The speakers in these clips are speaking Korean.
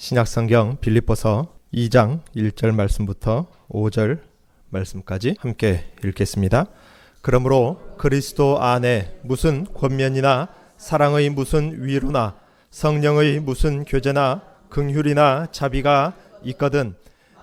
신약성경 빌립보서 2장 1절 말씀부터 5절 말씀까지 함께 읽겠습니다. 그러므로 그리스도 안에 무슨 권면이나 사랑의 무슨 위로나 성령의 무슨 교제나 긍휼이나 자비가 있거든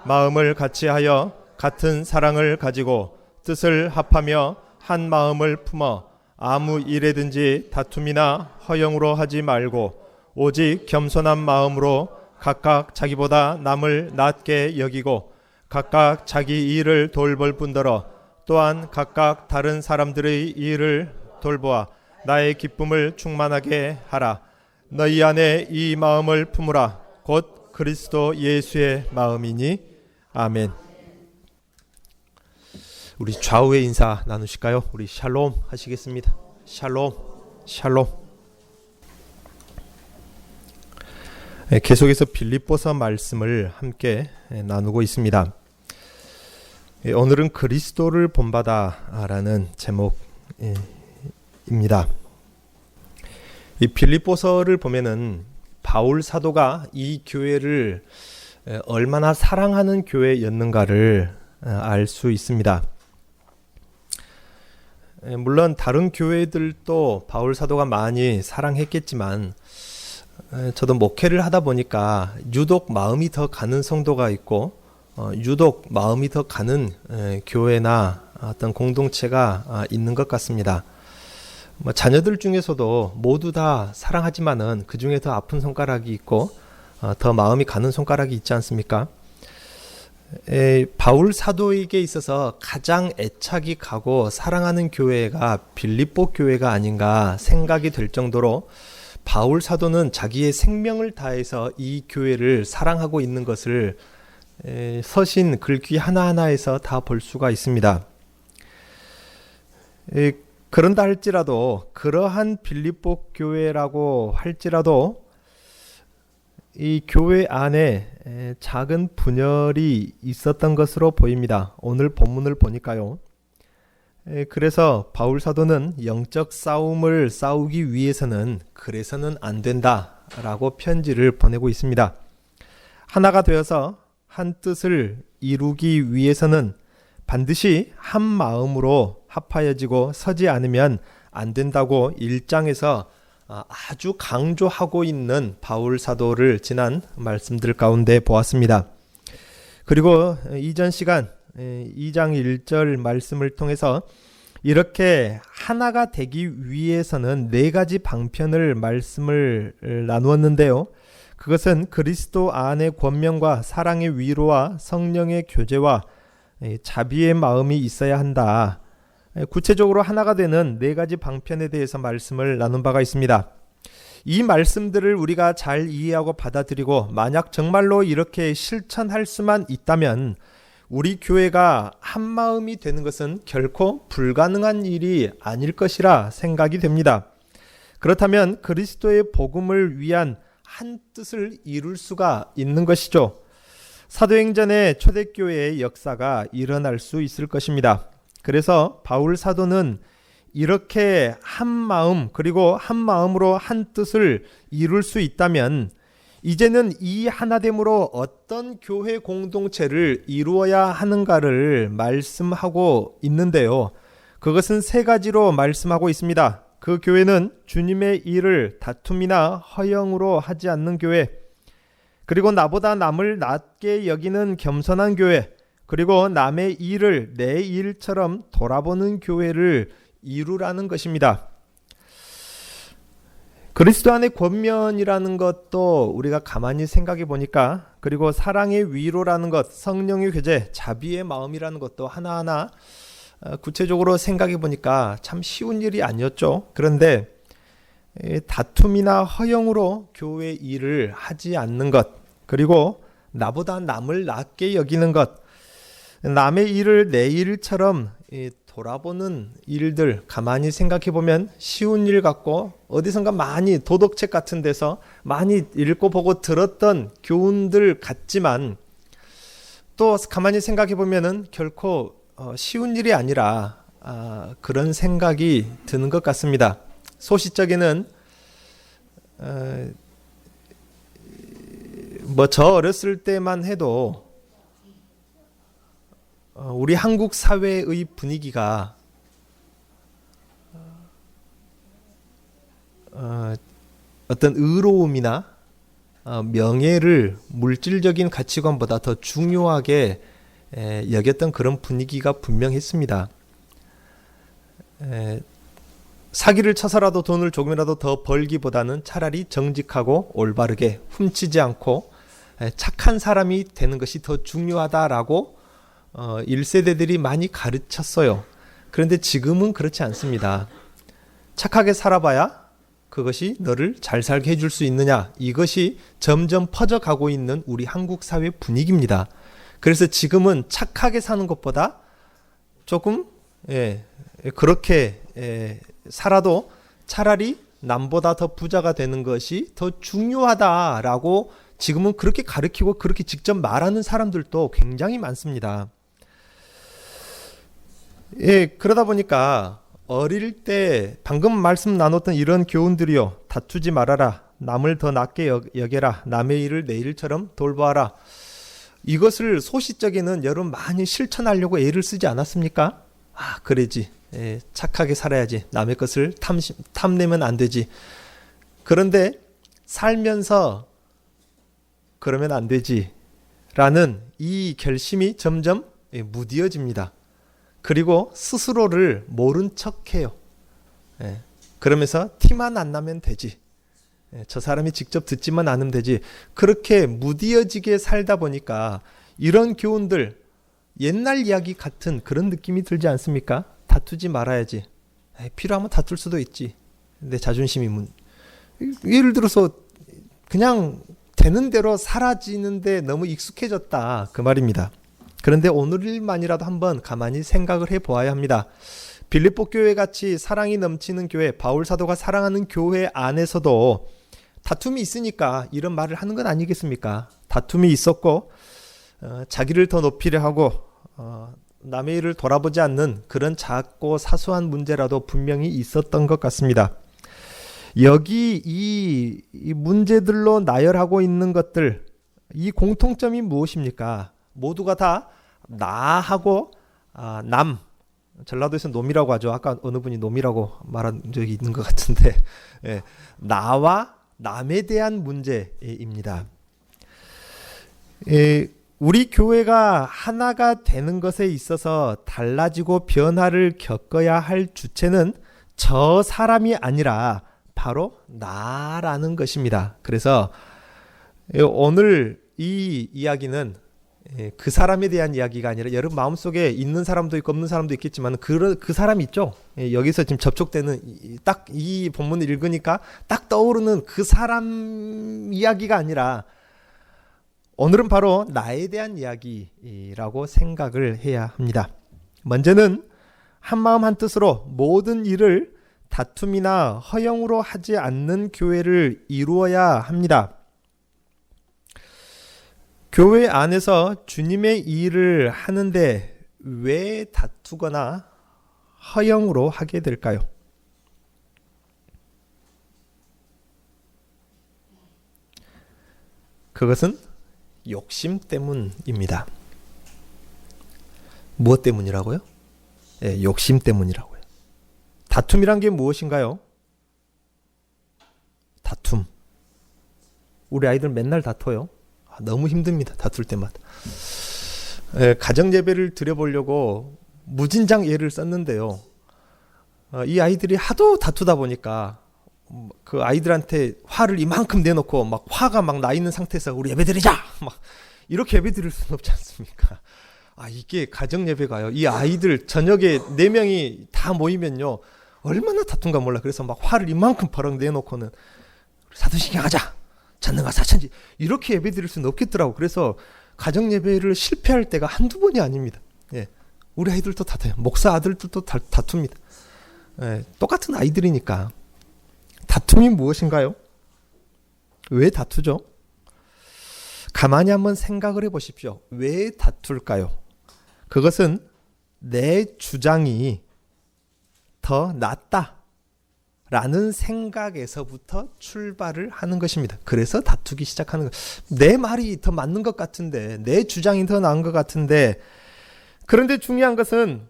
마음을 같이하여 같은 사랑을 가지고 뜻을 합하며 한 마음을 품어 아무 일에든지 다툼이나 허영으로 하지 말고 오직 겸손한 마음으로 각각 자기보다 남을 낮게 여기고 각각 자기 일을 돌볼 뿐더러 또한 각각 다른 사람들의 일을 돌보아 나의 기쁨을 충만하게 하라. 너희 안에 이 마음을 품으라. 곧 그리스도 예수의 마음이니. 아멘. 우리 좌우의 인사 나누실까요? 우리 샬롬 하시겠습니다. 샬롬, 샬롬. 계속해서 빌립보서 말씀을 함께 나누고 있습니다. 오늘은 그리스도를 본받아라는 제목입니다. 이 빌립보서를 보면은 바울 사도가 이 교회를 얼마나 사랑하는 교회였는가를 알 수 있습니다. 물론 다른 교회들도 바울 사도가 많이 사랑했겠지만 저도 목회를 하다 보니까 유독 마음이 더 가는 성도가 있고 유독 마음이 더 가는 교회나 어떤 공동체가 있는 것 같습니다. 자녀들 중에서도 모두 다 사랑하지만은 그 중에 더 아픈 손가락이 있고 더 마음이 가는 손가락이 있지 않습니까? 바울 사도에게 있어서 가장 애착이 가고 사랑하는 교회가 빌립보 교회가 아닌가 생각이 될 정도로 바울 사도는 자기의 생명을 다해서 이 교회를 사랑하고 있는 것을 서신 글귀 하나하나에서 다 볼 수가 있습니다. 그런다 할지라도 그러한 빌립보 교회라고 할지라도 이 교회 안에 작은 분열이 있었던 것으로 보입니다. 오늘 본문을 보니까요. 그래서 바울 사도는 영적 싸움을 싸우기 위해서는 그래서는 안 된다라고 편지를 보내고 있습니다. 하나가 되어서 한 뜻을 이루기 위해서는 반드시 한 마음으로 합하여지고 서지 않으면 안 된다고 1장에서 아주 강조하고 있는 바울 사도를 지난 말씀들 가운데 보았습니다. 그리고 이전 시간 2장 1절 말씀을 통해서 이렇게 하나가 되기 위해서는 4가지 방편을 말씀을 나누었는데요. 그것은 그리스도 안의 권면과 사랑의 위로와 성령의 교제와 자비의 마음이 있어야 한다. 구체적으로 하나가 되는 4가지 방편에 대해서 말씀을 나눈 바가 있습니다. 이 말씀들을 우리가 잘 이해하고 받아들이고 만약 정말로 이렇게 실천할 수만 있다면 우리 교회가 한 마음이 되는 것은 결코 불가능한 일이 아닐 것이라 생각이 됩니다. 그렇다면 그리스도의 복음을 위한 한 뜻을 이룰 수가 있는 것이죠. 사도행전의 초대교회의 역사가 일어날 수 있을 것입니다. 그래서 바울 사도는 이렇게 한 마음 그리고 한 마음으로 한 뜻을 이룰 수 있다면 이제는 이 하나됨으로 어떤 교회 공동체를 이루어야 하는가를 말씀하고 있는데요. 그것은 3가지로 말씀하고 있습니다. 그 교회는 주님의 일을 다툼이나 허영으로 하지 않는 교회, 그리고 나보다 남을 낮게 여기는 겸손한 교회, 그리고 남의 일을 내 일처럼 돌아보는 교회를 이루라는 것입니다. 그리스도 안의 권면이라는 것도 우리가 가만히 생각해 보니까, 그리고 사랑의 위로라는 것, 성령의 교제, 자비의 마음이라는 것도 하나하나 구체적으로 생각해 보니까 참 쉬운 일이 아니었죠. 그런데 다툼이나 허영으로 교회 일을 하지 않는 것, 그리고 나보다 남을 낮게 여기는 것, 남의 일을 내 일처럼 돌아보는 일들 가만히 생각해 보면 쉬운 일 같고 어디선가 많이 도덕책 같은 데서 많이 읽고 보고 들었던 교훈들 같지만 또 가만히 생각해 보면은 결코 쉬운 일이 아니라 그런 생각이 드는 것 같습니다. 소시적에는 뭐 저 어렸을 때만 해도 우리 한국 사회의 분위기가 어떤 의로움이나 명예를 물질적인 가치관보다 더 중요하게 여겼던 그런 분위기가 분명했습니다. 사기를 쳐서라도 돈을 조금이라도 더 벌기보다는 차라리 정직하고 올바르게 훔치지 않고 착한 사람이 되는 것이 더 중요하다라고 1세대들이 많이 가르쳤어요. 그런데 지금은 그렇지 않습니다. 착하게 살아봐야 그것이 너를 잘 살게 해줄 수 있느냐, 이것이 점점 퍼져가고 있는 우리 한국 사회 분위기입니다. 그래서 지금은 착하게 사는 것보다 조금 그렇게 살아도 차라리 남보다 더 부자가 되는 것이 더 중요하다라고 지금은 그렇게 가르치고 그렇게 직접 말하는 사람들도 굉장히 많습니다. 그러다 보니까 어릴 때 방금 말씀 나눴던 이런 교훈들이요. 다투지 말아라. 남을 더 낮게 여겨라. 남의 일을 내 일처럼 돌보아라. 이것을 소시적에는 여러분 많이 실천하려고 애를 쓰지 않았습니까? 그래지. 착하게 살아야지. 남의 것을 탐내면 안 되지. 그런데 살면서 그러면 안 되지. 라는 이 결심이 점점 무뎌집니다. 그리고 스스로를 모른 척해요. 그러면서 티만 안 나면 되지. 저 사람이 직접 듣지만 않으면 되지. 그렇게 무뎌지게 살다 보니까 이런 교훈들, 옛날 이야기 같은 그런 느낌이 들지 않습니까? 다투지 말아야지. 필요하면 다툴 수도 있지. 내 자존심이 예를 들어서 그냥 되는 대로 사라지는데 너무 익숙해졌다, 그 말입니다. 그런데 오늘만이라도 한번 가만히 생각을 해보아야 합니다. 빌립보 교회 같이 사랑이 넘치는 교회, 바울 사도가 사랑하는 교회 안에서도 다툼이 있으니까 이런 말을 하는 건 아니겠습니까? 다툼이 있었고 자기를 더 높이려 하고 남의 일을 돌아보지 않는 그런 작고 사소한 문제라도 분명히 있었던 것 같습니다. 여기 이 문제들로 나열하고 있는 것들, 이 공통점이 무엇입니까? 모두가 다 나하고 남, 전라도에서 놈이라고 하죠. 아까 어느 분이 놈이라고 말한 적이 있는 것 같은데, 나와 남에 대한 문제입니다. 우리 교회가 하나가 되는 것에 있어서 달라지고 변화를 겪어야 할 주체는 저 사람이 아니라 바로 나라는 것입니다. 그래서 오늘 이 이야기는 그 사람에 대한 이야기가 아니라 여러분 마음속에 있는 사람도 있고 없는 사람도 있겠지만 그 사람이 있죠. 여기서 지금 접촉되는 딱 이 본문을 읽으니까 딱 떠오르는 그 사람 이야기가 아니라 오늘은 바로 나에 대한 이야기라고 생각을 해야 합니다. 먼저는 한마음 한뜻으로 모든 일을 다툼이나 허영으로 하지 않는 교회를 이루어야 합니다. 교회 안에서 주님의 일을 하는데 왜 다투거나 허영으로 하게 될까요? 그것은 욕심 때문입니다. 무엇 때문이라고요? 욕심 때문이라고요. 다툼이란 게 무엇인가요? 다툼. 우리 아이들 맨날 다퉈요. 너무 힘듭니다. 다툴 때마다. 가정 예배를 드려보려고 무진장 예를 썼는데요. 이 아이들이 하도 다투다 보니까 그 아이들한테 화를 이만큼 내놓고 막 화가 막 나 있는 상태에서 우리 예배 드리자! 막 이렇게 예배 드릴 수는 없지 않습니까? 이게 가정 예배가요. 이 아이들 저녁에 4명이 다 모이면요. 얼마나 다툰가 몰라. 그래서 막 화를 이만큼 버럭 내놓고는 사도신경 하자! 전능과 사천지 이렇게 예배 드릴 수는 없겠더라고. 그래서 가정 예배를 실패할 때가 한두 번이 아닙니다. 우리 아이들도 다퉈요. 목사 아들들도 다툽니다. 똑같은 아이들이니까. 다툼이 무엇인가요? 왜 다투죠? 가만히 한번 생각을 해보십시오. 왜 다툴까요? 그것은 내 주장이 더 낫다, 라는 생각에서부터 출발을 하는 것입니다. 그래서 다투기 시작하는 것. 내 말이 더 맞는 것 같은데, 내 주장이 더 나은 것 같은데, 그런데 중요한 것은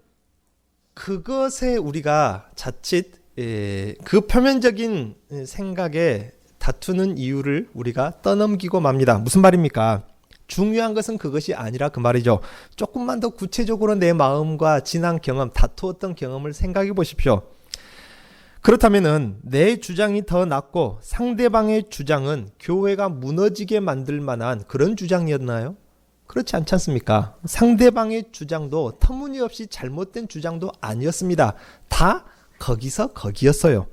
그것에 우리가 자칫 그 표면적인 생각에 다투는 이유를 우리가 떠넘기고 맙니다. 무슨 말입니까? 중요한 것은 그것이 아니라 그 말이죠. 조금만 더 구체적으로 내 마음과 지난 경험, 다투었던 경험을 생각해 보십시오. 그렇다면은 내 주장이 더 낫고 상대방의 주장은 교회가 무너지게 만들 만한 그런 주장이었나요? 그렇지 않지 않습니까? 상대방의 주장도 터무니없이 잘못된 주장도 아니었습니다. 다 거기서 거기였어요.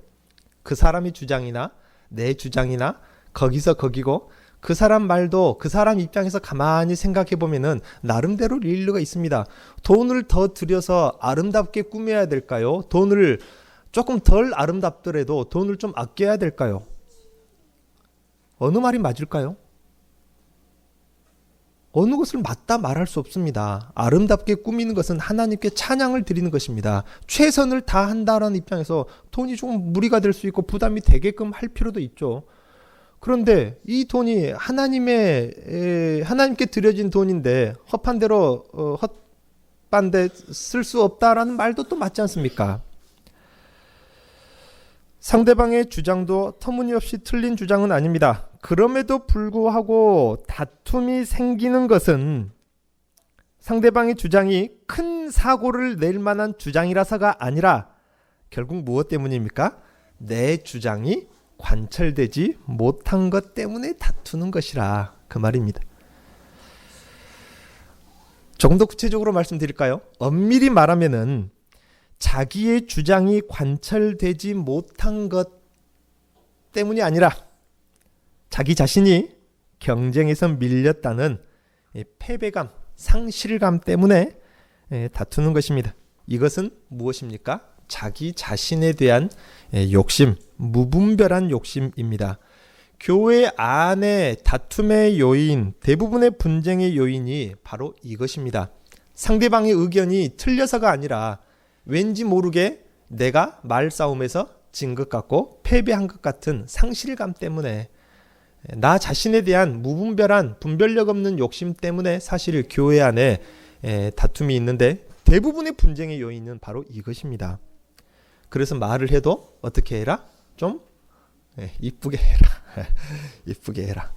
그 사람의 주장이나 내 주장이나 거기서 거기고, 그 사람 말도 그 사람 입장에서 가만히 생각해 보면은 나름대로 일리가 있습니다. 돈을 더 들여서 아름답게 꾸며야 될까요? 돈을 조금 덜 아름답더라도 돈을 좀 아껴야 될까요? 어느 말이 맞을까요? 어느 것을 맞다 말할 수 없습니다. 아름답게 꾸미는 것은 하나님께 찬양을 드리는 것입니다. 최선을 다한다는 입장에서 돈이 조금 무리가 될 수 있고 부담이 되게끔 할 필요도 있죠. 그런데 이 돈이 하나님께 드려진 돈인데 헛판대로 헛반대 쓸 수 없다라는 말도 또 맞지 않습니까? 상대방의 주장도 터무니없이 틀린 주장은 아닙니다. 그럼에도 불구하고 다툼이 생기는 것은 상대방의 주장이 큰 사고를 낼 만한 주장이라서가 아니라 결국 무엇 때문입니까? 내 주장이 관철되지 못한 것 때문에 다투는 것이라, 그 말입니다. 조금 더 구체적으로 말씀드릴까요? 엄밀히 말하면은 자기의 주장이 관철되지 못한 것 때문이 아니라 자기 자신이 경쟁에서 밀렸다는 패배감, 상실감 때문에 다투는 것입니다. 이것은 무엇입니까? 자기 자신에 대한 욕심, 무분별한 욕심입니다. 교회 안에 다툼의 요인, 대부분의 분쟁의 요인이 바로 이것입니다. 상대방의 의견이 틀려서가 아니라 왠지 모르게 내가 말싸움에서 진 것 같고 패배한 것 같은 상실감 때문에, 나 자신에 대한 무분별한 분별력 없는 욕심 때문에 사실 교회 안에 다툼이 있는데 대부분의 분쟁의 요인은 바로 이것입니다. 그래서 말을 해도 어떻게 해라? 좀 이쁘게 해라. 이쁘게 해라.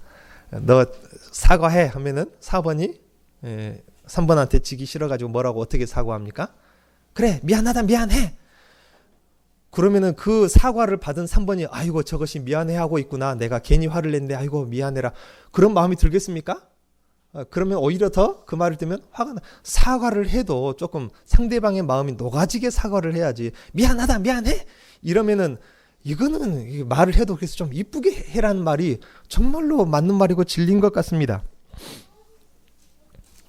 너 사과해 하면은 4번이 3번한테 지기 싫어가지고 뭐라고 어떻게 사과합니까? 그래, 미안하다, 미안해. 그러면은 그 사과를 받은 3번이 아이고 저것이 미안해하고 있구나, 내가 괜히 화를 냈는데 아이고 미안해라, 그런 마음이 들겠습니까? 그러면 오히려 더 그 말을 들으면 화가 나. 사과를 해도 조금 상대방의 마음이 녹아지게 사과를 해야지, 미안하다, 미안해 이러면은 이거는 말을 해도 그래서 좀 이쁘게 해라는 말이 정말로 맞는 말이고 진리인 것 같습니다.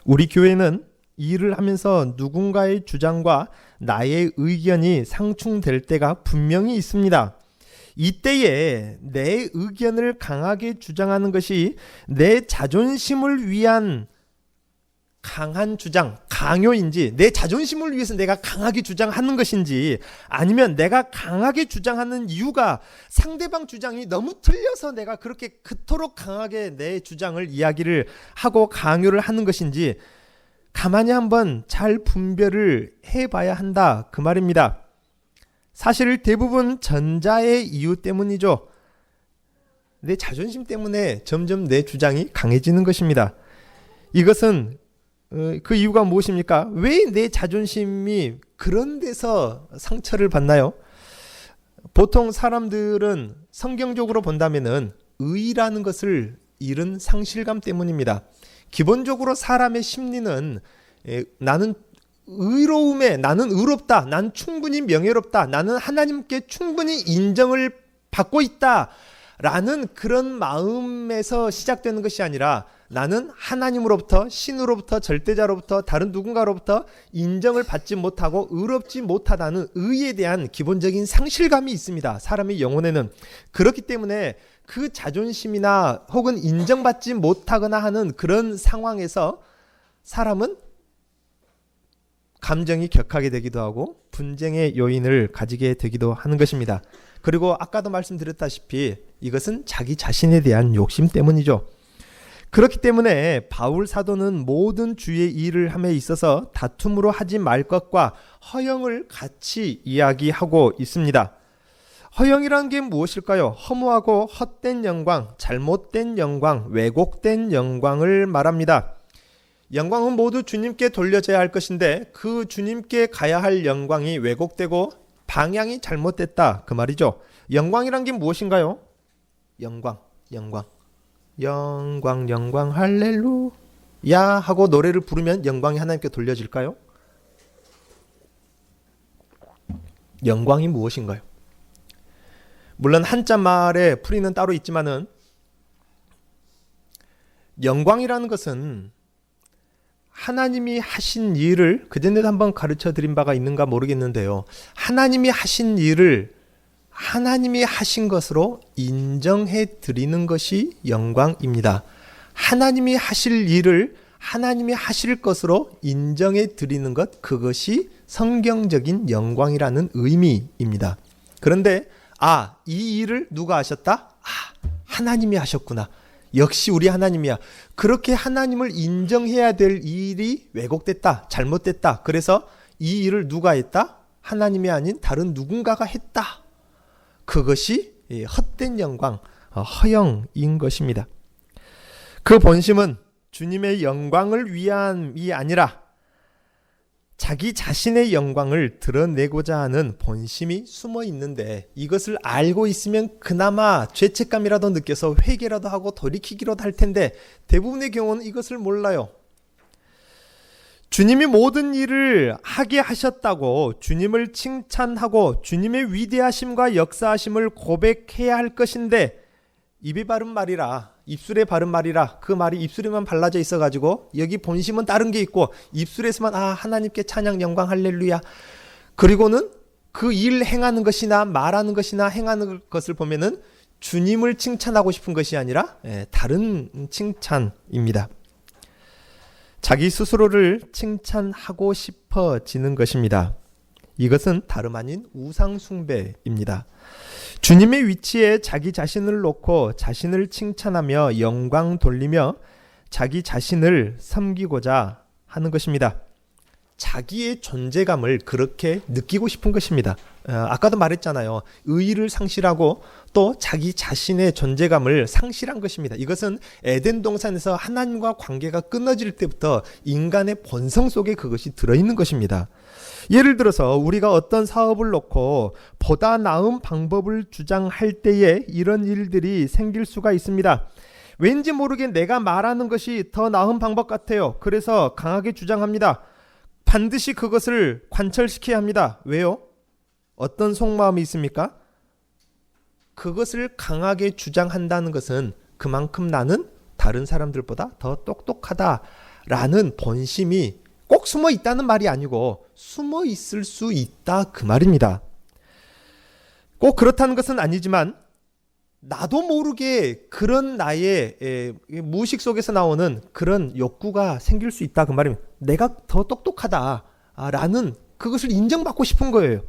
우리 교회는 일을 하면서 누군가의 주장과 나의 의견이 상충될 때가 분명히 있습니다. 이때에 내 의견을 강하게 주장하는 것이 내 자존심을 위한 강한 주장, 강요인지, 내 자존심을 위해서 내가 강하게 주장하는 것인지, 아니면 내가 강하게 주장하는 이유가 상대방 주장이 너무 틀려서 내가 그렇게 그토록 강하게 내 주장을 이야기를 하고 강요를 하는 것인지 가만히 한번 잘 분별을 해봐야 한다, 그 말입니다. 사실 대부분 전자의 이유 때문이죠. 내 자존심 때문에 점점 내 주장이 강해지는 것입니다. 이것은 그 이유가 무엇입니까? 왜 내 자존심이 그런 데서 상처를 받나요? 보통 사람들은 성경적으로 본다면은 의라는 것을 잃은 상실감 때문입니다. 기본적으로 사람의 심리는 나는 의로움에, 나는 의롭다, 난 충분히 명예롭다, 나는 하나님께 충분히 인정을 받고 있다 라는 그런 마음에서 시작되는 것이 아니라 나는 하나님으로부터, 신으로부터, 절대자로부터, 다른 누군가로부터 인정을 받지 못하고 의롭지 못하다는 의에 대한 기본적인 상실감이 있습니다, 사람의 영혼에는. 그렇기 때문에 그 자존심이나 혹은 인정받지 못하거나 하는 그런 상황에서 사람은 감정이 격하게 되기도 하고 분쟁의 요인을 가지게 되기도 하는 것입니다. 그리고 아까도 말씀드렸다시피 이것은 자기 자신에 대한 욕심 때문이죠. 그렇기 때문에 바울 사도는 모든 주의 일을 함에 있어서 다툼으로 하지 말 것과 허영을 같이 이야기하고 있습니다. 허영이라는 게 무엇일까요? 허무하고 헛된 영광, 잘못된 영광, 왜곡된 영광을 말합니다. 영광은 모두 주님께 돌려져야 할 것인데 그 주님께 가야 할 영광이 왜곡되고 방향이 잘못됐다 그 말이죠. 영광이란 게 무엇인가요? 영광 할렐루야 하고 노래를 부르면 영광이 하나님께 돌려질까요? 영광이 무엇인가요? 물론 한자말에 풀이는 따로 있지만은 영광이라는 것은 하나님이 하신 일을 그전에도 한번 가르쳐 드린 바가 있는가 모르겠는데요. 하나님이 하신 일을 하나님이 하신 것으로 인정해 드리는 것이 영광입니다. 하나님이 하실 일을 하나님이 하실 것으로 인정해 드리는 것, 그것이 성경적인 영광이라는 의미입니다. 그런데 이 일을 누가 하셨다? 하나님이 하셨구나. 역시 우리 하나님이야. 그렇게 하나님을 인정해야 될 일이 왜곡됐다, 잘못됐다. 그래서 이 일을 누가 했다? 하나님이 아닌 다른 누군가가 했다. 그것이 헛된 영광, 허영인 것입니다. 그 본심은 주님의 영광을 위함이 아니라 자기 자신의 영광을 드러내고자 하는 본심이 숨어 있는데, 이것을 알고 있으면 그나마 죄책감이라도 느껴서 회개라도 하고 돌이키기라도 할 텐데 대부분의 경우는 이것을 몰라요. 주님이 모든 일을 하게 하셨다고 주님을 칭찬하고 주님의 위대하심과 역사하심을 고백해야 할 것인데, 입에 바른 말이라, 입술에 바른 말이라, 그 말이 입술에만 발라져 있어가지고 여기 본심은 다른 게 있고 입술에서만 하나님께 찬양 영광 할렐루야, 그리고는 그 일 행하는 것이나 말하는 것이나 행하는 것을 보면은 주님을 칭찬하고 싶은 것이 아니라 다른 칭찬입니다. 자기 스스로를 칭찬하고 싶어지는 것입니다. 이것은 다름 아닌 우상 숭배입니다. 주님의 위치에 자기 자신을 놓고 자신을 칭찬하며 영광 돌리며 자기 자신을 섬기고자 하는 것입니다. 자기의 존재감을 그렇게 느끼고 싶은 것입니다. 아까도 말했잖아요. 의의를 상실하고 또 자기 자신의 존재감을 상실한 것입니다. 이것은 에덴 동산에서 하나님과 관계가 끊어질 때부터 인간의 본성 속에 그것이 들어있는 것입니다. 예를 들어서 우리가 어떤 사업을 놓고 보다 나은 방법을 주장할 때에 이런 일들이 생길 수가 있습니다. 왠지 모르게 내가 말하는 것이 더 나은 방법 같아요. 그래서 강하게 주장합니다. 반드시 그것을 관철시켜야 합니다. 왜요? 어떤 속마음이 있습니까? 그것을 강하게 주장한다는 것은 그만큼 나는 다른 사람들보다 더 똑똑하다라는 본심이 꼭 숨어 있다는 말이 아니고 숨어 있을 수 있다 그 말입니다. 꼭 그렇다는 것은 아니지만 나도 모르게 그런 나의 무의식 속에서 나오는 그런 욕구가 생길 수 있다 그 말입니다. 내가 더 똑똑하다라는 그것을 인정받고 싶은 거예요.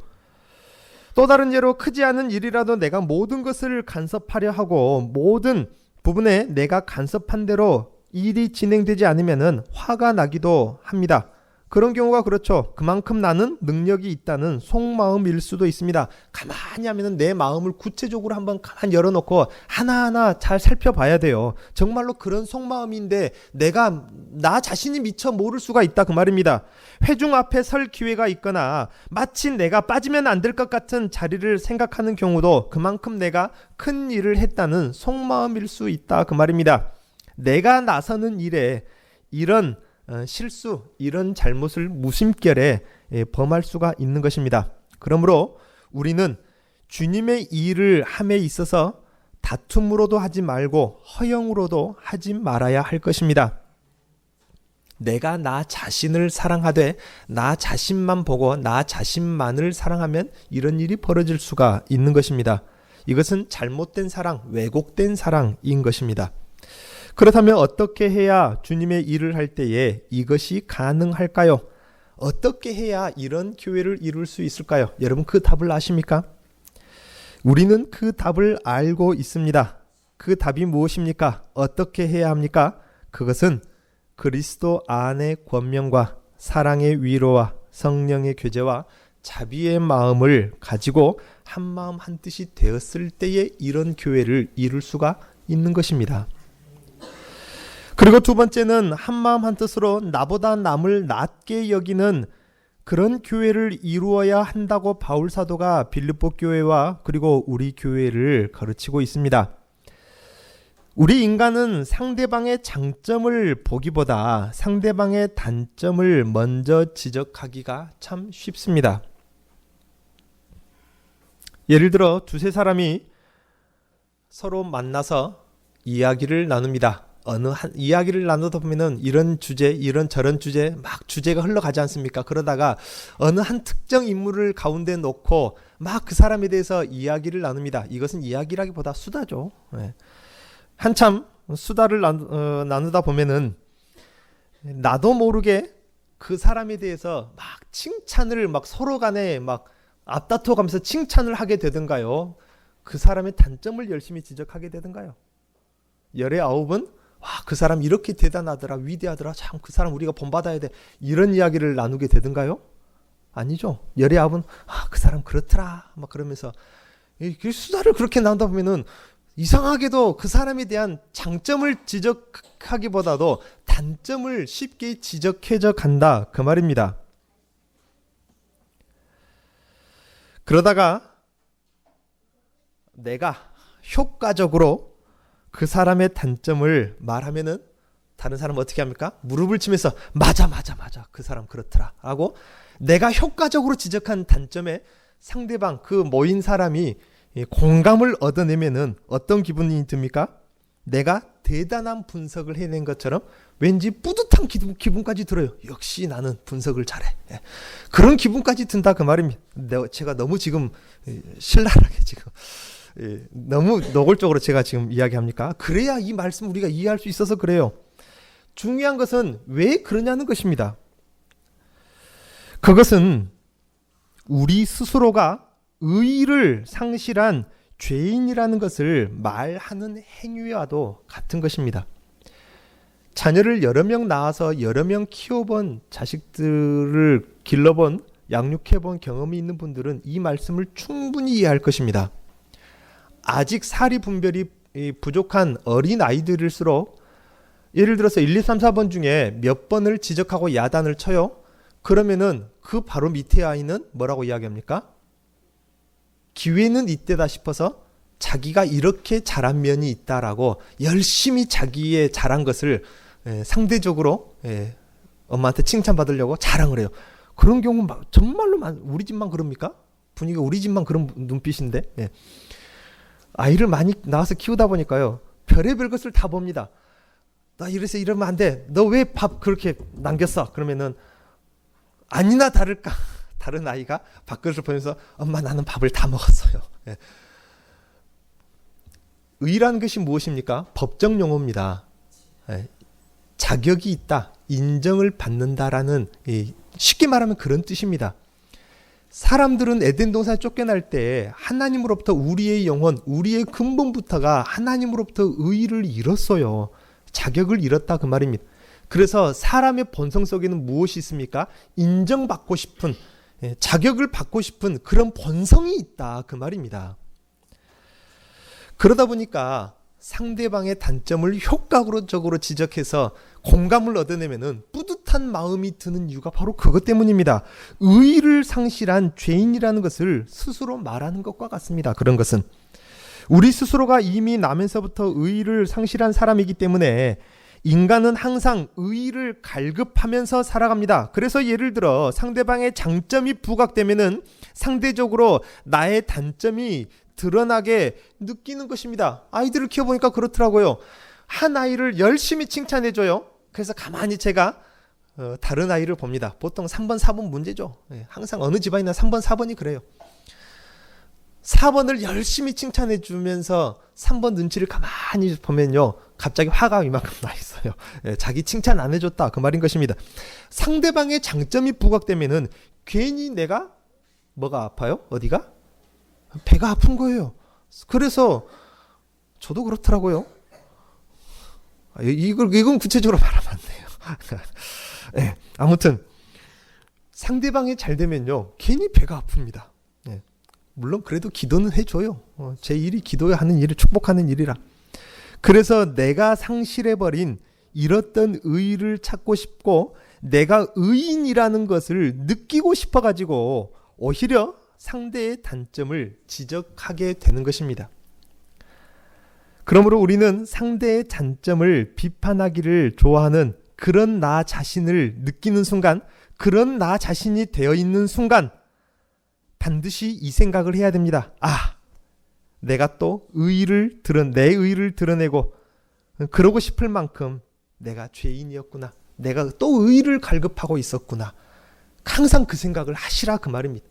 또 다른 예로 크지 않은 일이라도 내가 모든 것을 간섭하려 하고 모든 부분에 내가 간섭한 대로 일이 진행되지 않으면 화가 나기도 합니다. 그런 경우가 그렇죠. 그만큼 나는 능력이 있다는 속마음일 수도 있습니다. 가만히 하면 내 마음을 구체적으로 한번 가만히 열어놓고 하나하나 잘 살펴봐야 돼요. 정말로 그런 속마음인데 내가 나 자신이 미처 모를 수가 있다 그 말입니다. 회중 앞에 설 기회가 있거나 마치 내가 빠지면 안 될 것 같은 자리를 생각하는 경우도 그만큼 내가 큰 일을 했다는 속마음일 수 있다 그 말입니다. 내가 나서는 일에 이런 실수, 이런 잘못을 무심결에 범할 수가 있는 것입니다. 그러므로 우리는 주님의 일을 함에 있어서 다툼으로도 하지 말고 허영으로도 하지 말아야 할 것입니다. 내가 나 자신을 사랑하되 나 자신만 보고 나 자신만을 사랑하면 이런 일이 벌어질 수가 있는 것입니다. 이것은 잘못된 사랑, 왜곡된 사랑인 것입니다. 그렇다면 어떻게 해야 주님의 일을 할 때에 이것이 가능할까요? 어떻게 해야 이런 교회를 이룰 수 있을까요? 여러분 그 답을 아십니까? 우리는 그 답을 알고 있습니다. 그 답이 무엇입니까? 어떻게 해야 합니까? 그것은 그리스도 안의 권면과 사랑의 위로와 성령의 교제와 자비의 마음을 가지고 한 마음 한 뜻이 되었을 때에 이런 교회를 이룰 수가 있는 것입니다. 그리고 두 번째는 한 마음 한 뜻으로 나보다 남을 낮게 여기는 그런 교회를 이루어야 한다고 바울 사도가 빌립보 교회와 그리고 우리 교회를 가르치고 있습니다. 우리 인간은 상대방의 장점을 보기보다 상대방의 단점을 먼저 지적하기가 참 쉽습니다. 예를 들어 두세 사람이 서로 만나서 이야기를 나눕니다. 이야기를 나누다 보면은 이런 주제, 이런 저런 주제, 막 주제가 흘러가지 않습니까? 그러다가 어느 한 특정 인물을 가운데 놓고 막 그 사람에 대해서 이야기를 나눕니다. 이것은 이야기라기보다 수다죠. 네. 한참 수다를 나누다 보면은 나도 모르게 그 사람에 대해서 막 칭찬을 막 서로 간에 막 앞다퉈 가면서 칭찬을 하게 되던가요? 그 사람의 단점을 열심히 지적하게 되던가요? 열의 아홉은 와, 그 사람 이렇게 대단하더라, 위대하더라, 참 그 사람 우리가 본받아야 돼, 이런 이야기를 나누게 되던가요? 아니죠. 열의 아홉은 그 사람 그렇더라 막 그러면서 수다를 그렇게 나누다 보면은 이상하게도 그 사람에 대한 장점을 지적하기보다도 단점을 쉽게 지적해져 간다 그 말입니다. 그러다가 내가 효과적으로 그 사람의 단점을 말하면은 다른 사람은 어떻게 합니까? 무릎을 치면서 맞아 그 사람 그렇더라 하고 내가 효과적으로 지적한 단점에 상대방 그 모인 사람이 공감을 얻어내면은 어떤 기분이 듭니까? 내가 대단한 분석을 해낸 것처럼 왠지 뿌듯한 기분까지 들어요. 역시 나는 분석을 잘해. 그런 기분까지 든다 그 말입니다. 제가 너무 지금 신랄하게 지금 너무 노골적으로 제가 지금 이야기합니까? 그래야 이 말씀 우리가 이해할 수 있어서 그래요. 중요한 것은 왜 그러냐는 것입니다. 그것은 우리 스스로가 의의를 상실한 죄인이라는 것을 말하는 행위와도 같은 것입니다. 자녀를 여러 명 낳아서 여러 명 키워본 자식들을 길러본 양육해본 경험이 있는 분들은 이 말씀을 충분히 이해할 것입니다. 아직 사리 분별이 부족한 어린 아이들일수록 예를 들어서 1, 2, 3, 4번 중에 몇 번을 지적하고 야단을 쳐요. 그러면은 그 바로 밑에 아이는 뭐라고 이야기합니까? 기회는 이때다 싶어서 자기가 이렇게 잘한 면이 있다라고 열심히 자기의 잘한 것을 상대적으로 엄마한테 칭찬받으려고 자랑을 해요. 그런 경우 정말로 우리 집만 그럽니까? 분위기가 우리 집만 그런 눈빛인데 아이를 많이 낳아서 키우다 보니까요 별의별 것을 다 봅니다. 나 이래서 이러면 안 돼. 너 왜 밥 그렇게 남겼어? 그러면은 아니나 다를까 다른 아이가 밥그릇을 보면서 엄마 나는 밥을 다 먹었어요. 의라는 것이 무엇입니까? 법정 용어입니다. 자격이 있다, 인정을 받는다라는 쉽게 말하면 그런 뜻입니다. 사람들은 에덴 동산에 쫓겨날 때 하나님으로부터 우리의 영혼, 우리의 근본부터가 하나님으로부터 의를 잃었어요. 자격을 잃었다 그 말입니다. 그래서 사람의 본성 속에는 무엇이 있습니까? 인정받고 싶은, 자격을 받고 싶은 그런 본성이 있다 그 말입니다. 그러다 보니까 상대방의 단점을 효과적으로 지적해서 공감을 얻어내면은 뿌듯한 마음이 드는 이유가 바로 그것 때문입니다. 의의를 상실한 죄인이라는 것을 스스로 말하는 것과 같습니다. 그런 것은 우리 스스로가 이미 나면서부터 의의를 상실한 사람이기 때문에 인간은 항상 의의를 갈급하면서 살아갑니다. 그래서 예를 들어 상대방의 장점이 부각되면은 상대적으로 나의 단점이 드러나게 느끼는 것입니다. 아이들을 키워보니까 그렇더라고요. 한 아이를 열심히 칭찬해줘요. 그래서 가만히 제가 다른 아이를 봅니다. 보통 3번, 4번 문제죠. 항상 어느 집안이나 3번, 4번이 그래요. 4번을 열심히 칭찬해주면서 3번 눈치를 가만히 보면요. 갑자기 화가 이만큼 나 있어요. 예, 자기 칭찬 안 해줬다 그 말인 것입니다. 상대방의 장점이 부각되면은 괜히 내가 뭐가 아파요? 어디가? 배가 아픈 거예요. 그래서 저도 그렇더라고요. 이건 구체적으로 말하면 안 돼요. 네, 아무튼 상대방이 잘 되면요 괜히 배가 아픕니다. 네, 물론 그래도 기도는 해줘요. 제 일이 기도하는 일을 축복하는 일이라. 그래서 내가 상실해버린 잃었던 의의를 찾고 싶고 내가 의인이라는 것을 느끼고 싶어가지고 오히려 상대의 단점을 지적하게 되는 것입니다. 그러므로 우리는 상대의 단점을 비판하기를 좋아하는 그런 나 자신을 느끼는 순간, 그런 나 자신이 되어 있는 순간 반드시 이 생각을 해야 됩니다. 아, 내가 또 내 의의를 드러내고 그러고 싶을 만큼 내가 죄인이었구나. 내가 또 의의를 갈급하고 있었구나. 항상 그 생각을 하시라 그 말입니다.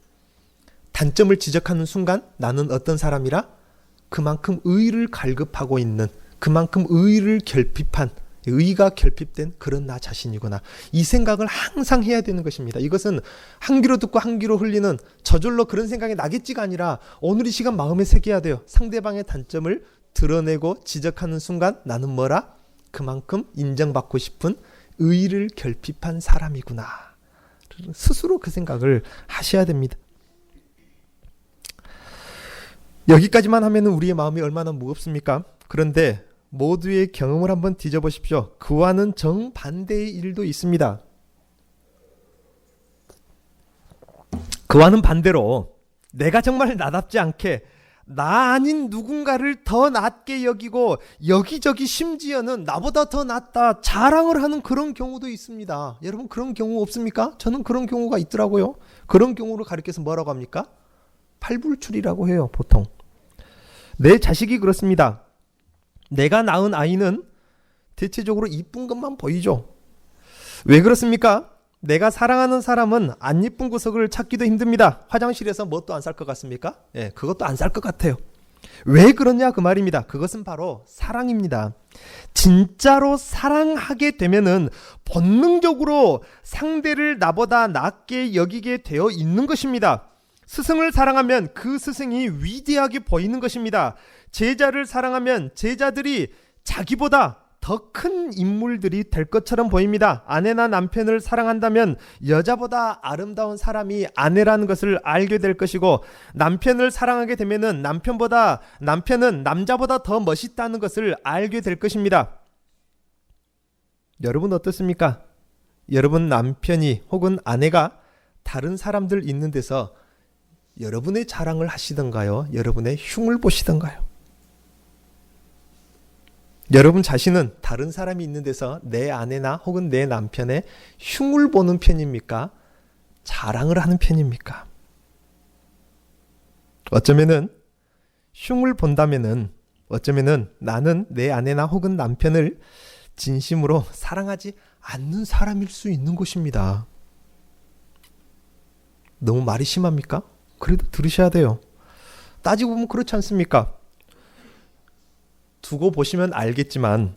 단점을 지적하는 순간 나는 어떤 사람이라? 그만큼 의의를 갈급하고 있는, 그만큼 의의를 결핍한, 의의가 결핍된 그런 나 자신이구나. 이 생각을 항상 해야 되는 것입니다. 이것은 한 귀로 듣고 한 귀로 흘리는 저절로 그런 생각이 나겠지가 아니라 오늘 이 시간 마음에 새겨야 돼요. 상대방의 단점을 드러내고 지적하는 순간 나는 뭐라? 그만큼 인정받고 싶은 의의를 결핍한 사람이구나. 스스로 그 생각을 하셔야 됩니다. 여기까지만 하면 우리의 마음이 얼마나 무겁습니까? 그런데 모두의 경험을 한번 뒤져보십시오. 그와는 정반대의 일도 있습니다. 그와는 반대로 내가 정말 나답지 않게 나 아닌 누군가를 더 낮게 여기고 여기저기 심지어는 나보다 더 낫다 자랑을 하는 그런 경우도 있습니다. 여러분 그런 경우 없습니까? 저는 그런 경우가 있더라고요. 그런 경우를 가리켜서 뭐라고 합니까? 팔불출이라고 해요. 보통 내 자식이 그렇습니다. 내가 낳은 아이는 대체적으로 이쁜 것만 보이죠. 왜 그렇습니까? 내가 사랑하는 사람은 안 이쁜 구석을 찾기도 힘듭니다. 화장실에서 뭣도 안 살 것 같습니까? 예, 그것도 안 살 것 같아요. 왜 그러냐 그 말입니다. 그것은 바로 사랑입니다. 진짜로 사랑하게 되면은 본능적으로 상대를 나보다 낫게 여기게 되어 있는 것입니다. 스승을 사랑하면 그 스승이 위대하게 보이는 것입니다. 제자를 사랑하면 제자들이 자기보다 더 큰 인물들이 될 것처럼 보입니다. 아내나 남편을 사랑한다면 여자보다 아름다운 사람이 아내라는 것을 알게 될 것이고, 남편을 사랑하게 되면은 남편은 남자보다 더 멋있다는 것을 알게 될 것입니다. 여러분 어떻습니까? 여러분 남편이 혹은 아내가 다른 사람들 있는 데서 여러분의 자랑을 하시던가요? 여러분의 흉을 보시던가요? 여러분 자신은 다른 사람이 있는 데서 내 아내나 혹은 내 남편의 흉을 보는 편입니까? 자랑을 하는 편입니까? 어쩌면은 흉을 본다면은 나는 내 아내나 혹은 남편을 진심으로 사랑하지 않는 사람일 수 있는 것입니다. 너무 말이 심합니까? 그래도 들으셔야 돼요. 따지고 보면 그렇지 않습니까? 두고 보시면 알겠지만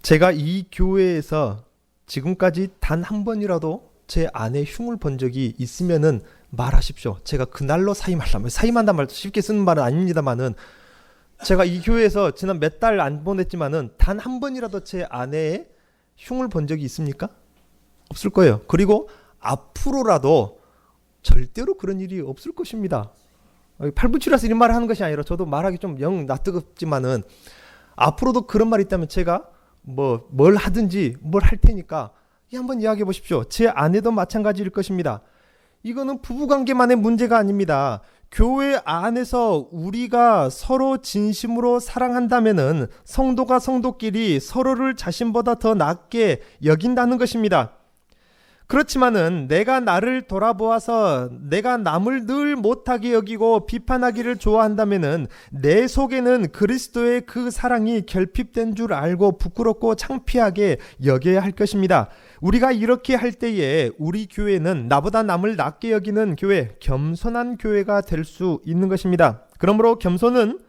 제가 이 교회에서 지금까지 단 한 번이라도 제 아내 흉을 본 적이 있으면은 말하십시오. 제가 그날로 사임한단 말 쉽게 쓰는 말은 아닙니다만은 제가 이 교회에서 지난 몇 달 안 보냈지만은 단 한 번이라도 제 아내의 흉을 본 적이 있습니까? 없을 거예요. 그리고 앞으로라도 절대로 그런 일이 없을 것입니다. 팔불출이라서 이런 말을 하는 것이 아니라 저도 말하기 좀 영 낯뜨겁지만은 앞으로도 그런 말이 있다면 제가 뭘 하든지 뭘 할 테니까 한번 이야기해 보십시오. 제 아내도 마찬가지일 것입니다. 이거는 부부관계만의 문제가 아닙니다. 교회 안에서 우리가 서로 진심으로 사랑한다면은 성도가 성도끼리 서로를 자신보다 더 낫게 여긴다는 것입니다. 그렇지만은 내가 나를 돌아보아서 내가 남을 늘 못하게 여기고 비판하기를 좋아한다면은 내 속에는 그리스도의 그 사랑이 결핍된 줄 알고 부끄럽고 창피하게 여겨야 할 것입니다. 우리가 이렇게 할 때에 우리 교회는 나보다 남을 낮게 여기는 교회, 겸손한 교회가 될 수 있는 것입니다. 그러므로 겸손은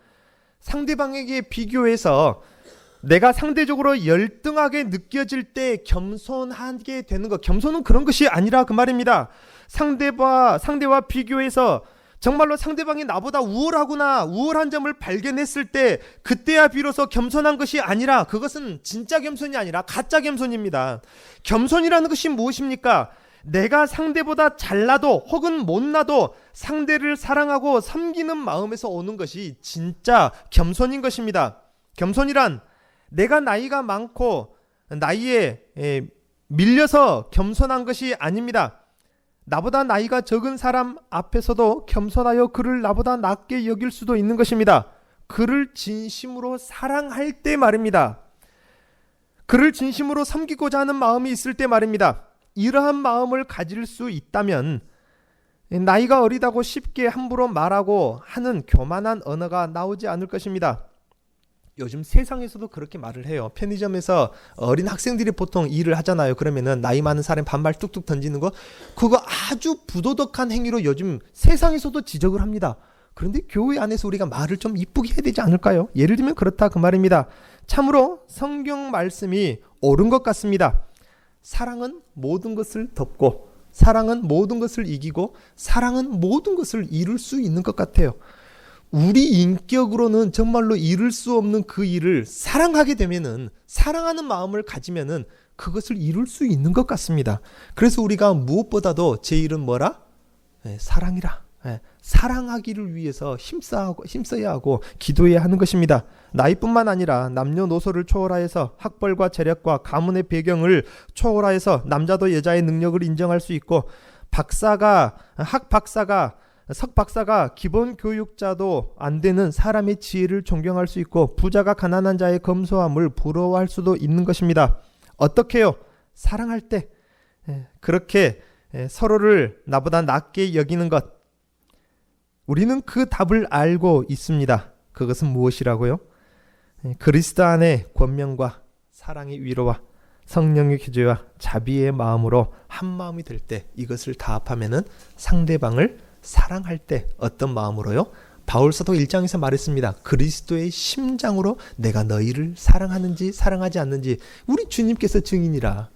상대방에게 비교해서 내가 상대적으로 열등하게 느껴질 때 겸손하게 되는 것, 겸손은 그런 것이 아니라 그 말입니다. 상대와 비교해서 정말로 상대방이 나보다 우월한 점을 발견했을 때 그때야 비로소 겸손한 것이 아니라, 그것은 진짜 겸손이 아니라 가짜 겸손입니다. 겸손이라는 것이 무엇입니까? 내가 상대보다 잘나도 혹은 못나도 상대를 사랑하고 섬기는 마음에서 오는 것이 진짜 겸손인 것입니다. 겸손이란 내가 나이가 많고 나이에 밀려서 겸손한 것이 아닙니다. 나보다 나이가 적은 사람 앞에서도 겸손하여 그를 나보다 낮게 여길 수도 있는 것입니다. 그를 진심으로 사랑할 때 말입니다. 그를 진심으로 섬기고자 하는 마음이 있을 때 말입니다. 이러한 마음을 가질 수 있다면 나이가 어리다고 쉽게 함부로 말하고 하는 교만한 언어가 나오지 않을 것입니다. 요즘 세상에서도 그렇게 말을 해요. 편의점에서 어린 학생들이 보통 일을 하잖아요. 그러면은 나이 많은 사람이 반말 뚝뚝 던지는 거, 그거 아주 부도덕한 행위로 요즘 세상에서도 지적을 합니다. 그런데 교회 안에서 우리가 말을 좀 이쁘게 해야 되지 않을까요? 예를 들면 그렇다 그 말입니다. 참으로 성경 말씀이 옳은 것 같습니다. 사랑은 모든 것을 덮고, 사랑은 모든 것을 이기고, 사랑은 모든 것을 이룰 수 있는 것 같아요. 우리 인격으로는 정말로 이룰 수 없는 그 일을 사랑하게 되면은, 사랑하는 마음을 가지면은 그것을 이룰 수 있는 것 같습니다. 그래서 우리가 무엇보다도 제일은 뭐라? 사랑이라. 사랑하기를 위해서 힘써야 하고 기도해야 하는 것입니다. 나이뿐만 아니라 남녀노소를 초월하여서 학벌과 재력과 가문의 배경을 초월하여서 남자도 여자의 능력을 인정할 수 있고, 석박사가 기본 교육자도 안 되는 사람의 지혜를 존경할 수 있고, 부자가 가난한 자의 검소함을 부러워할 수도 있는 것입니다. 어떻게요? 사랑할 때 그렇게 서로를 나보다 낮게 여기는 것, 우리는 그 답을 알고 있습니다. 그것은 무엇이라고요? 그리스도 안의 권면과 사랑의 위로와 성령의 교제와 자비의 마음으로 한 마음이 될 때, 이것을 다 합하면은 상대방을 사랑할 때 어떤 마음으로요? 바울사도 1장에서 말했습니다. 그리스도의 심장으로 내가 너희를 사랑하는지 사랑하지 않는지 우리 주님께서 증인이라.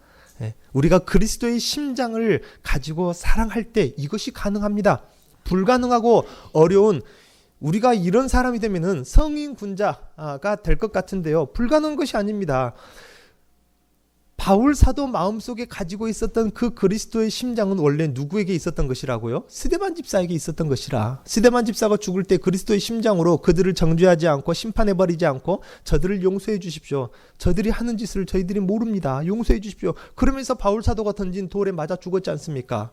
우리가 그리스도의 심장을 가지고 사랑할 때 이것이 가능합니다. 불가능하고 어려운, 우리가 이런 사람이 되면은 성인 군자가 될 것 같은데요, 불가능한 것이 아닙니다. 바울 사도 마음속에 가지고 있었던 그 그리스도의 심장은 원래 누구에게 있었던 것이라고요? 스데반 집사에게 있었던 것이라. 스데반 집사가 죽을 때 그리스도의 심장으로 그들을 정죄하지 않고 심판해버리지 않고 저들을 용서해 주십시오. 저들이 하는 짓을 저희들이 모릅니다. 용서해 주십시오. 그러면서 바울 사도가 던진 돌에 맞아 죽었지 않습니까?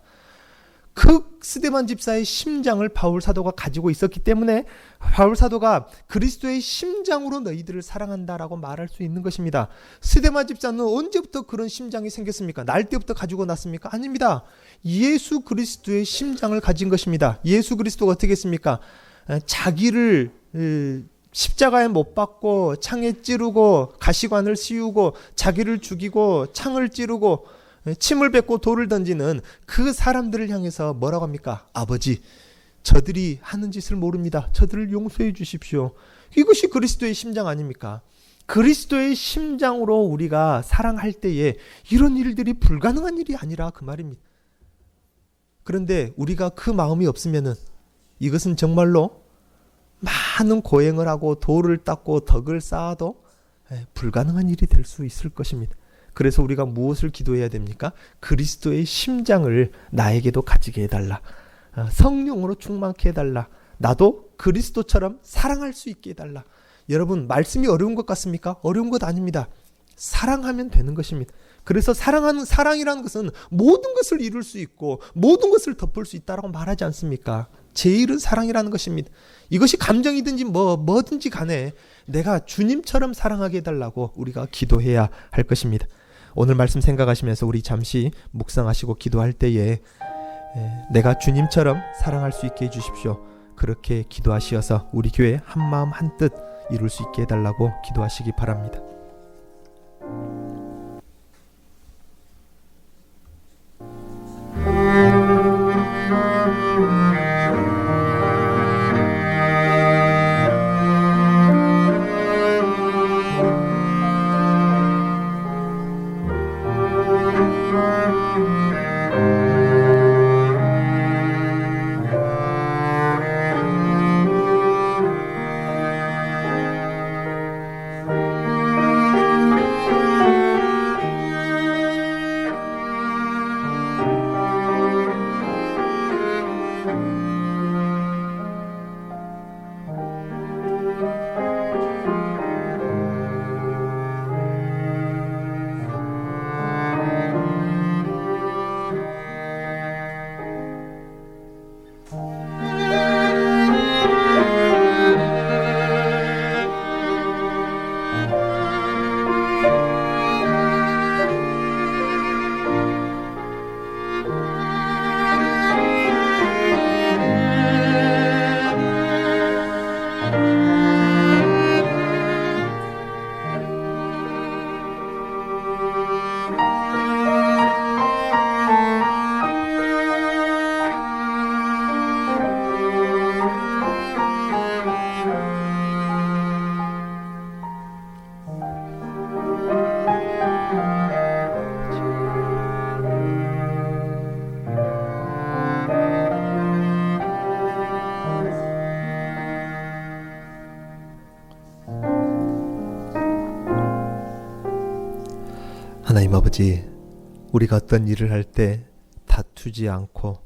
그 스데반 집사의 심장을 바울 사도가 가지고 있었기 때문에 바울 사도가 그리스도의 심장으로 너희들을 사랑한다라고 말할 수 있는 것입니다. 스데반 집사는 언제부터 그런 심장이 생겼습니까? 날 때부터 가지고 났습니까? 아닙니다. 예수 그리스도의 심장을 가진 것입니다. 예수 그리스도가 어떻게 했습니까? 자기를 십자가에 못 박고 창에 찌르고 가시관을 씌우고 자기를 죽이고 창을 찌르고 침을 뱉고 돌을 던지는 그 사람들을 향해서 뭐라고 합니까? 아버지, 저들이 하는 짓을 모릅니다. 저들을 용서해 주십시오. 이것이 그리스도의 심장 아닙니까? 그리스도의 심장으로 우리가 사랑할 때에 이런 일들이 불가능한 일이 아니라 그 말입니다. 그런데 우리가 그 마음이 없으면은 이것은 정말로 많은 고행을 하고 돌을 닦고 덕을 쌓아도 불가능한 일이 될 수 있을 것입니다. 그래서 우리가 무엇을 기도해야 됩니까? 그리스도의 심장을 나에게도 가지게 해달라. 성령으로 충만케 해달라. 나도 그리스도처럼 사랑할 수 있게 해달라. 여러분, 말씀이 어려운 것 같습니까? 어려운 것 아닙니다. 사랑하면 되는 것입니다. 그래서 사랑이라는 것은 모든 것을 이룰 수 있고 모든 것을 덮을 수 있다라고 말하지 않습니까? 제일은 사랑이라는 것입니다. 이것이 감정이든지 뭐든지 간에 내가 주님처럼 사랑하게 해달라고 우리가 기도해야 할 것입니다. 오늘 말씀 생각하시면서 우리 잠시 묵상하시고 기도할 때에 내가 주님처럼 사랑할 수 있게 해주십시오. 그렇게 기도하시어서 우리 교회 한마음 한뜻 이룰 수 있게 해달라고 기도하시기 바랍니다. 하나님 아버지, 우리가 어떤 일을 할 때 다투지 않고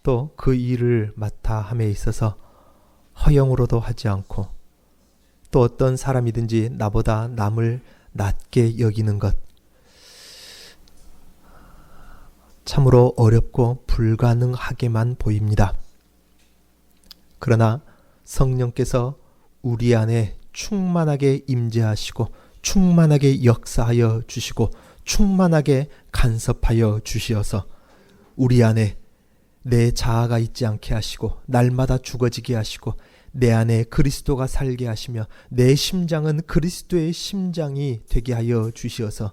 또 그 일을 맡아 함에 있어서 허영으로도 하지 않고 또 어떤 사람이든지 나보다 남을 낮게 여기는 것, 참으로 어렵고 불가능하게만 보입니다. 그러나 성령께서 우리 안에 충만하게 임재하시고 충만하게 역사하여 주시고 충만하게 간섭하여 주시어서 우리 안에 내 자아가 있지 않게 하시고 날마다 죽어지게 하시고 내 안에 그리스도가 살게 하시며 내 심장은 그리스도의 심장이 되게 하여 주시어서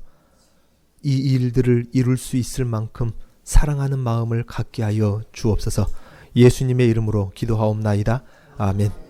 이 일들을 이룰 수 있을 만큼 사랑하는 마음을 갖게 하여 주옵소서. 예수님의 이름으로 기도하옵나이다. 아멘.